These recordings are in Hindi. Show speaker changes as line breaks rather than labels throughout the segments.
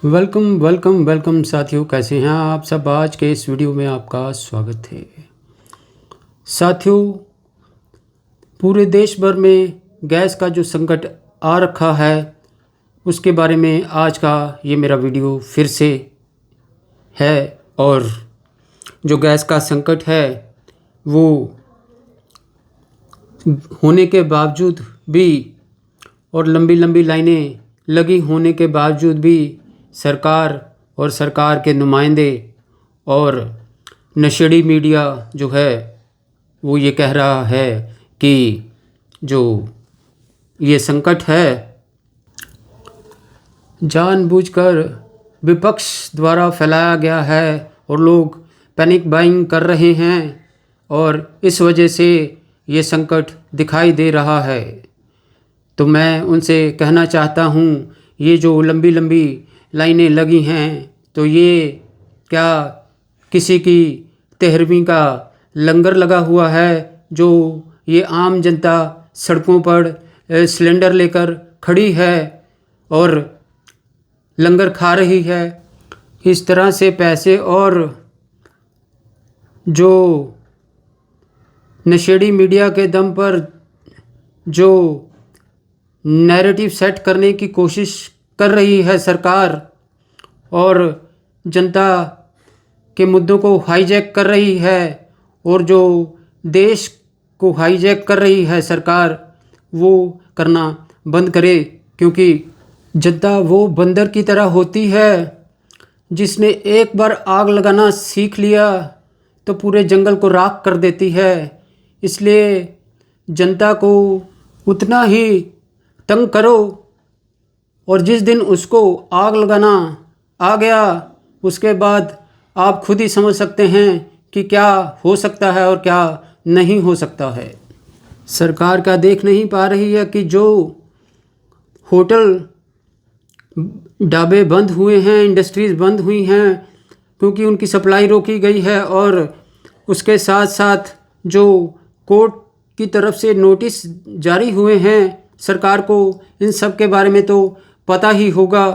वेलकम वेलकम वेलकम साथियों, कैसे हैं आप सब। आज के इस वीडियो में आपका स्वागत है। साथियों, पूरे देश भर में गैस का जो संकट आ रखा है उसके बारे में आज का ये मेरा वीडियो फिर से है। और जो गैस का संकट है वो होने के बावजूद भी और लंबी लंबी लाइनें लगी होने के बावजूद भी सरकार और सरकार के नुमाइंदे और नशेड़ी मीडिया जो है वो ये कह रहा है कि जो ये संकट है जानबूझकर विपक्ष द्वारा फैलाया गया है और लोग पैनिक बाइंग कर रहे हैं और इस वजह से ये संकट दिखाई दे रहा है। तो मैं उनसे कहना चाहता हूँ, ये जो लंबी लंबी लाइनें लगी हैं तो ये क्या किसी की 13वीं का लंगर लगा हुआ है जो ये आम जनता सड़कों पर सिलेंडर लेकर खड़ी है और लंगर खा रही है। इस तरह से पैसे और जो नशेड़ी मीडिया के दम पर जो नैरेटिव सेट करने की कोशिश कर रही है सरकार और जनता के मुद्दों को हाईजैक कर रही है और जो देश को हाईजैक कर रही है सरकार, वो करना बंद करे। क्योंकि जनता वो बंदर की तरह होती है जिसने एक बार आग लगाना सीख लिया तो पूरे जंगल को राख कर देती है। इसलिए जनता को उतना ही तंग करो और जिस दिन उसको आग लगाना आ गया उसके बाद आप खुद ही समझ सकते हैं कि क्या हो सकता है और क्या नहीं हो सकता है। सरकार क्या देख नहीं पा रही है कि जो होटल ढाबे बंद हुए हैं, इंडस्ट्रीज़ बंद हुई हैं क्योंकि उनकी सप्लाई रोकी गई है और उसके साथ साथ जो कोर्ट की तरफ से नोटिस जारी हुए हैं, सरकार को इन सब के बारे में तो पता ही होगा।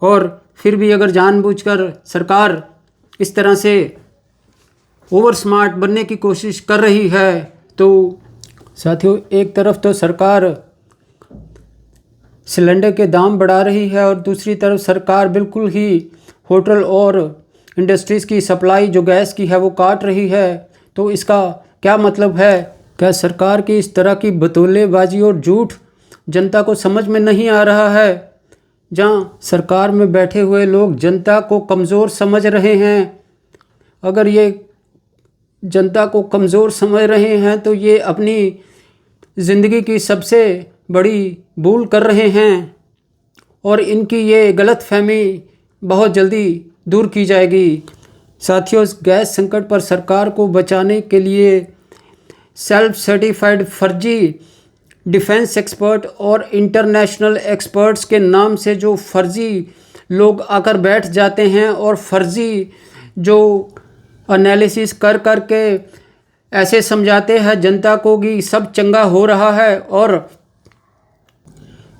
और फिर भी अगर जानबूझकर सरकार इस तरह से ओवर स्मार्ट बनने की कोशिश कर रही है तो साथियों, एक तरफ तो सरकार सिलेंडर के दाम बढ़ा रही है और दूसरी तरफ सरकार बिल्कुल ही होटल और इंडस्ट्रीज़ की सप्लाई जो गैस की है वो काट रही है। तो इसका क्या मतलब है? क्या सरकार की इस तरह की बतौलेबाजी और झूठ जनता को समझ में नहीं आ रहा है? जहाँ सरकार में बैठे हुए लोग जनता को कमज़ोर समझ रहे हैं, अगर ये जनता को कमज़ोर समझ रहे हैं तो ये अपनी ज़िंदगी की सबसे बड़ी भूल कर रहे हैं और इनकी ये गलतफहमी बहुत जल्दी दूर की जाएगी। साथियों, इस गैस संकट पर सरकार को बचाने के लिए सेल्फ सर्टिफाइड फर्जी डिफेंस एक्सपर्ट और इंटरनेशनल एक्सपर्ट्स के नाम से जो फर्जी लोग आकर बैठ जाते हैं और फर्जी जो एनालिसिस कर कर के ऐसे समझाते हैं जनता को कि सब चंगा हो रहा है और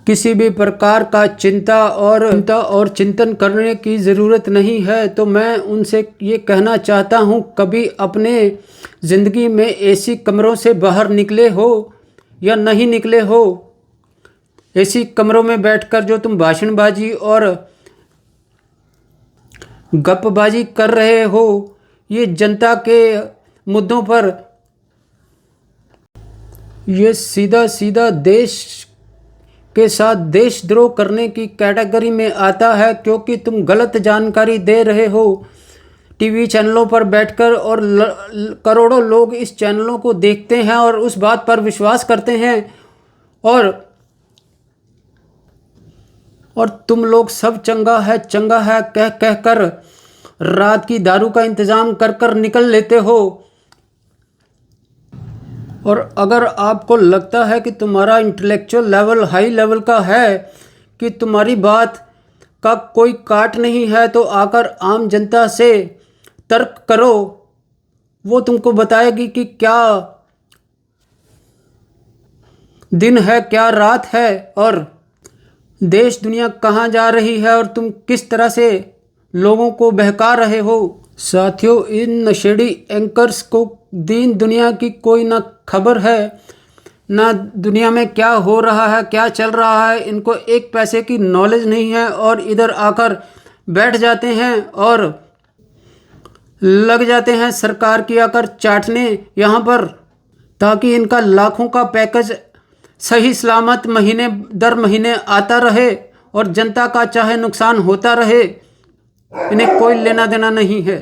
किसी भी प्रकार का चिंता और चिंतन करने की ज़रूरत नहीं है। तो मैं उनसे ये कहना चाहता हूँ, कभी अपने ज़िंदगी में एसी कमरों से बाहर निकले हो या नहीं निकले हो? एसी कमरों में बैठकर जो तुम भाषणबाजी और गपबाजी कर रहे हो, ये जनता के मुद्दों पर ये सीधा सीधा देश के साथ देशद्रोह करने की कैटेगरी में आता है, क्योंकि तुम गलत जानकारी दे रहे हो टीवी चैनलों पर बैठकर और करोड़ों लोग इस चैनलों को देखते हैं और उस बात पर विश्वास करते हैं और तुम लोग सब चंगा है कह कह कर रात की दारू का इंतज़ाम कर कर निकल लेते हो। और अगर आपको लगता है कि तुम्हारा इंटेलेक्चुअल लेवल हाई लेवल का है, कि तुम्हारी बात का कोई काट नहीं है, तो आकर आम जनता से तर्क करो। वो तुमको बताएगी कि क्या दिन है क्या रात है और देश दुनिया कहाँ जा रही है और तुम किस तरह से लोगों को बहका रहे हो। साथियों, इन नशेड़ी एंकर्स को दीन दुनिया की कोई ना खबर है, ना दुनिया में क्या हो रहा है, क्या चल रहा है। इनको एक पैसे की नॉलेज नहीं है और इधर आकर बैठ जाते हैं और लग जाते हैं सरकार की आकर चाटने यहाँ पर, ताकि इनका लाखों का पैकेज सही सलामत महीने दर महीने आता रहे और जनता का चाहे नुकसान होता रहे, इन्हें कोई लेना देना नहीं है।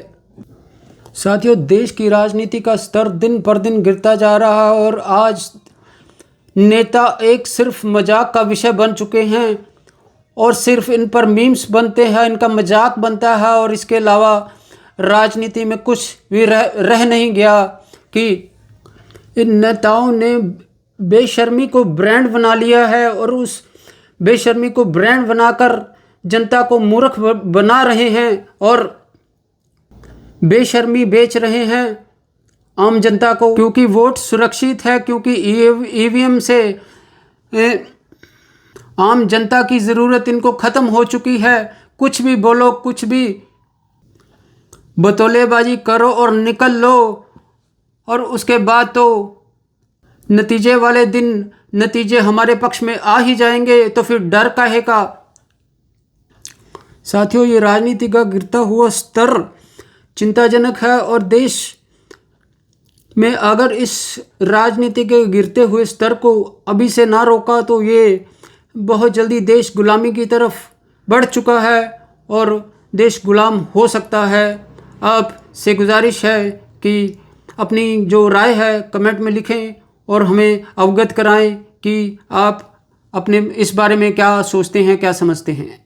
साथियों, देश की राजनीति का स्तर दिन पर दिन गिरता जा रहा है और आज नेता एक सिर्फ मजाक का विषय बन चुके हैं और सिर्फ इन पर मीम्स बनते हैं, इनका मजाक बनता है और इसके अलावा राजनीति में कुछ भी रह नहीं गया कि इन नेताओं ने बेशर्मी को ब्रांड बना लिया है और उस बेशर्मी को ब्रांड बनाकर जनता को मूर्ख बना रहे हैं और बेशर्मी बेच रहे हैं आम जनता को, क्योंकि वोट सुरक्षित है, क्योंकि ईवीएम से आम जनता की ज़रूरत इनको ख़त्म हो चुकी है। कुछ भी बोलो, कुछ भी बतौलेबाजी करो और निकल लो, और उसके बाद तो नतीजे वाले दिन नतीजे हमारे पक्ष में आ ही जाएंगे, तो फिर डर काहे का। साथियों, ये राजनीति का गिरता हुआ स्तर चिंताजनक है और देश में अगर इस राजनीति के गिरते हुए स्तर को अभी से ना रोका तो ये बहुत जल्दी देश गुलामी की तरफ बढ़ चुका है और देश गुलाम हो सकता है। आपसे गुजारिश है कि अपनी जो राय है कमेंट में लिखें और हमें अवगत कराएं कि आप अपने इस बारे में क्या सोचते हैं, क्या समझते हैं।